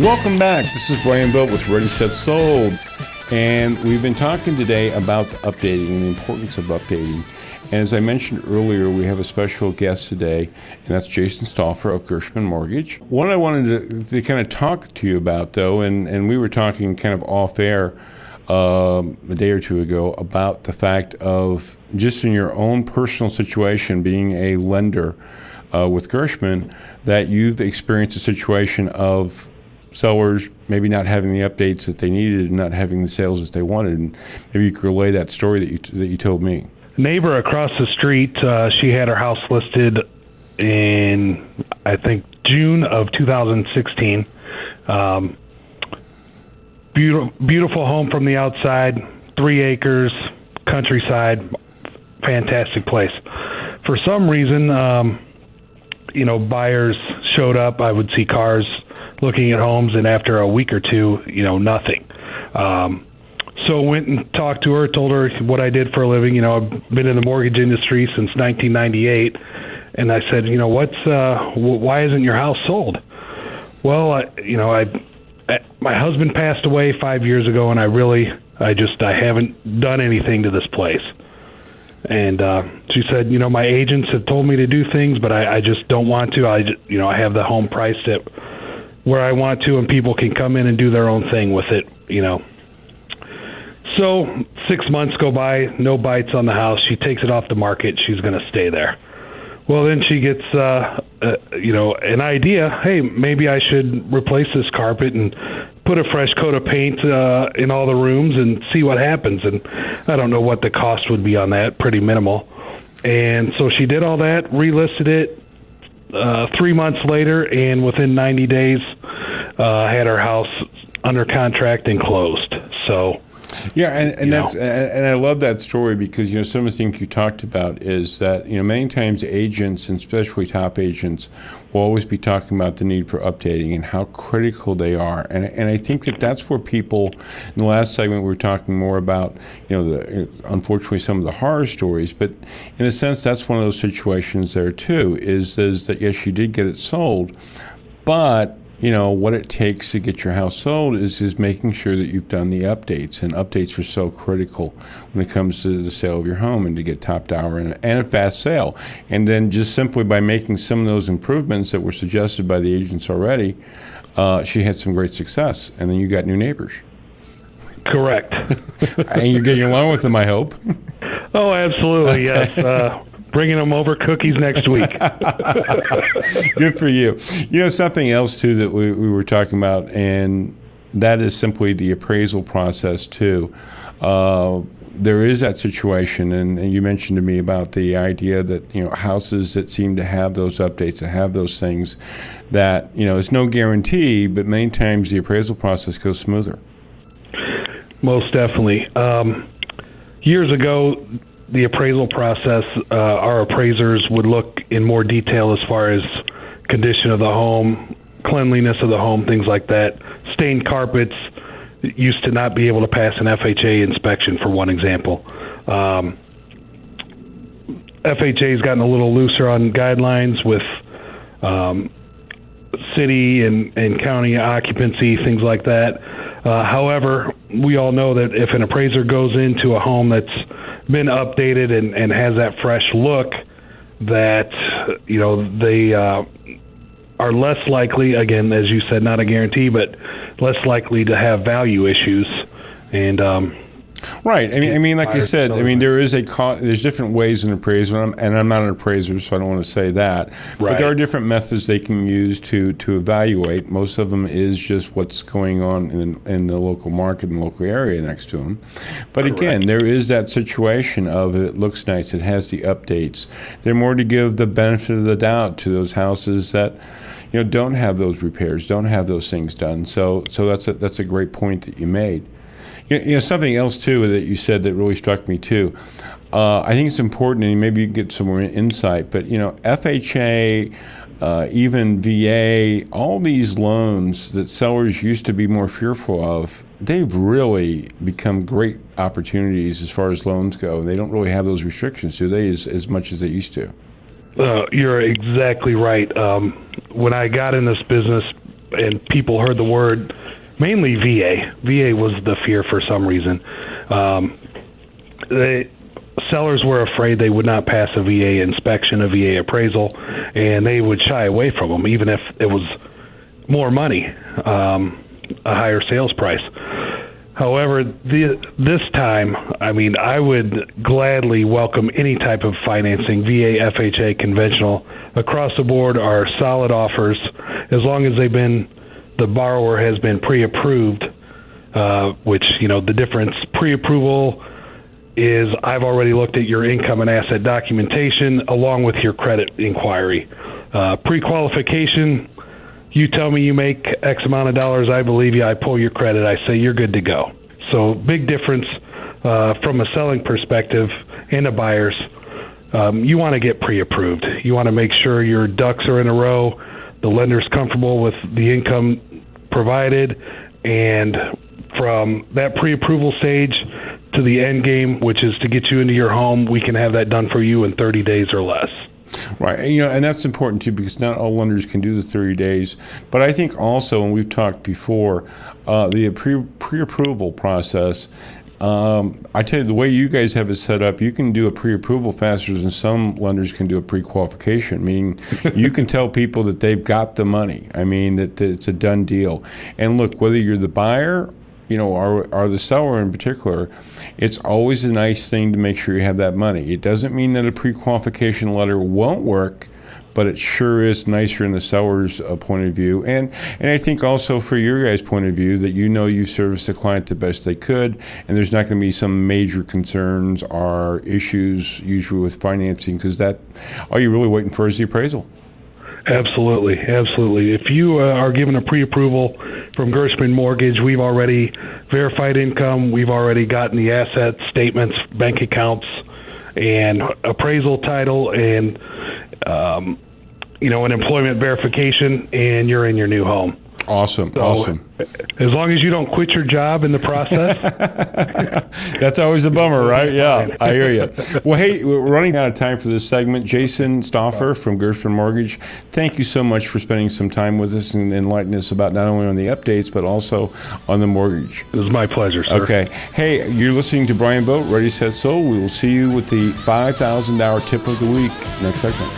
Welcome back. This is Bryan Vogt with Ready, Set, Sold. And we've been talking today about updating and the importance of updating. And as I mentioned earlier, we have a special guest today, and that's Jason Stauffer of Gershman Mortgage. What I wanted to kind of talk to you about, though, and we were talking kind of off air a day or two ago about the fact of just in your own personal situation, being a lender with Gershman, that you've experienced a situation of sellers maybe not having the updates that they needed and not having the sales that they wanted. And maybe you could relay that story that you told me. Neighbor across the street, she had her house listed in, I think, June of 2016. Beautiful home from the outside, 3 acres, countryside, fantastic place. For some reason, buyers showed up. I would see cars looking at homes, and after a week or two, nothing. So went and talked to her, told her what I did for a living. I've been in the mortgage industry since 1998, and I said, why isn't your house sold? Well, my husband passed away 5 years ago, and I haven't done anything to this place. And she said, my agents have told me to do things, but I just don't want to. I have the home priced at where I want to, and people can come in and do their own thing with it, So 6 months go by, no bites on the house. She takes it off the market. She's going to stay there. Well, then she gets, an idea. Hey, maybe I should replace this carpet and put a fresh coat of paint in all the rooms and see what happens. And I don't know what the cost would be on that, pretty minimal. And so she did all that, relisted it 3 months later, and within 90 days had her house under contract and closed. So... Yeah, and that's and I love that story because some of the things you talked about is that many times agents, and especially top agents, will always be talking about the need for updating and how critical they are. And I think that's where people in the last segment we were talking more about unfortunately some of the horror stories, but in a sense that's one of those situations there too. Is that yes, you did get it sold, but what it takes to get your house sold is making sure that you've done the updates. And updates are so critical when it comes to the sale of your home and to get top dollar and a fast sale. And then just simply by making some of those improvements that were suggested by the agents already, she had some great success. And then you got new neighbors. Correct. And you're getting along with them, I hope. Oh, absolutely, okay. Yes. Bringing them over cookies next week. Good for you. Something else, too, that we were talking about, and that is simply the appraisal process, too. There is that situation, and you mentioned to me about the idea that, houses that seem to have those updates, that have those things, that, it's no guarantee, but many times the appraisal process goes smoother. Most definitely. Years ago, the appraisal process, our appraisers would look in more detail as far as condition of the home, cleanliness of the home, things like that. Stained carpets used to not be able to pass an FHA inspection, for one example. FHA's gotten a little looser on guidelines with city and county occupancy, things like that. However, we all know that if an appraiser goes into a home that's been updated and has that fresh look, that they are less likely, again, as you said, not a guarantee, but less likely to have value issues. And right. I mean, like you said, there is there's different ways in appraisal, and I'm not an appraiser, so I don't want to say that. Right. But there are different methods they can use to evaluate. Most of them is just what's going on in the local market and local area next to them. But again, there is that situation of it looks nice, it has the updates. They're more to give the benefit of the doubt to those houses that don't have those repairs, don't have those things done. So that's a great point that you made. Something else, too, that you said that really struck me, too. I think it's important, and maybe you can get some more insight, but, FHA, even VA, all these loans that sellers used to be more fearful of, they've really become great opportunities as far as loans go. They don't really have those restrictions, do they, as much as they used to? You're exactly right. When I got in this business and people heard the word, mainly VA. VA was the fear for some reason. Sellers were afraid they would not pass a VA inspection, a VA appraisal, and they would shy away from them, even if it was more money, a higher sales price. However, this time, I mean, I would gladly welcome any type of financing, VA, FHA, conventional. Across the board are solid offers, as long as the borrower has been pre-approved, which, the difference, pre-approval is I've already looked at your income and asset documentation along with your credit inquiry. Pre-qualification, you tell me you make X amount of dollars, I believe you, I pull your credit, I say you're good to go. So big difference from a selling perspective and a buyer's. You want to get pre-approved. You want to make sure your ducks are in a row, the lender's comfortable with the income provided, and from that pre-approval stage to the end game, which is to get you into your home, we can have that done for you in 30 days or less. Right, and that's important too, because not all lenders can do the 30 days. But I think also, and we've talked before, the pre-approval process. I tell you, the way you guys have it set up, you can do a pre-approval faster than some lenders can do a pre-qualification, meaning you can tell people that they've got the money. I mean, that it's a done deal. And look, whether you're the buyer, or the seller in particular, it's always a nice thing to make sure you have that money. It doesn't mean that a pre-qualification letter won't work, but it sure is nicer in the seller's point of view. And I think also for your guys' point of view that you serviced the client the best they could, and there's not going to be some major concerns or issues usually with financing, because all you're really waiting for is the appraisal. Absolutely. If you are given a pre-approval from Gershman Mortgage, we've already verified income, we've already gotten the asset statements, bank accounts, and appraisal title, and an employment verification, and you're in your new home. Awesome. As long as you don't quit your job in the process. That's always a bummer, right? Yeah, I hear you. Well, hey, we're running out of time for this segment. Jason Stauffer from Gershman Mortgage, thank you so much for spending some time with us and enlightening us about not only on the updates, but also on the mortgage. It was my pleasure, sir. Okay. Hey, you're listening to Bryan Vogt, Ready, Set, Sold. We will see you with the $5,000 tip of the week next segment.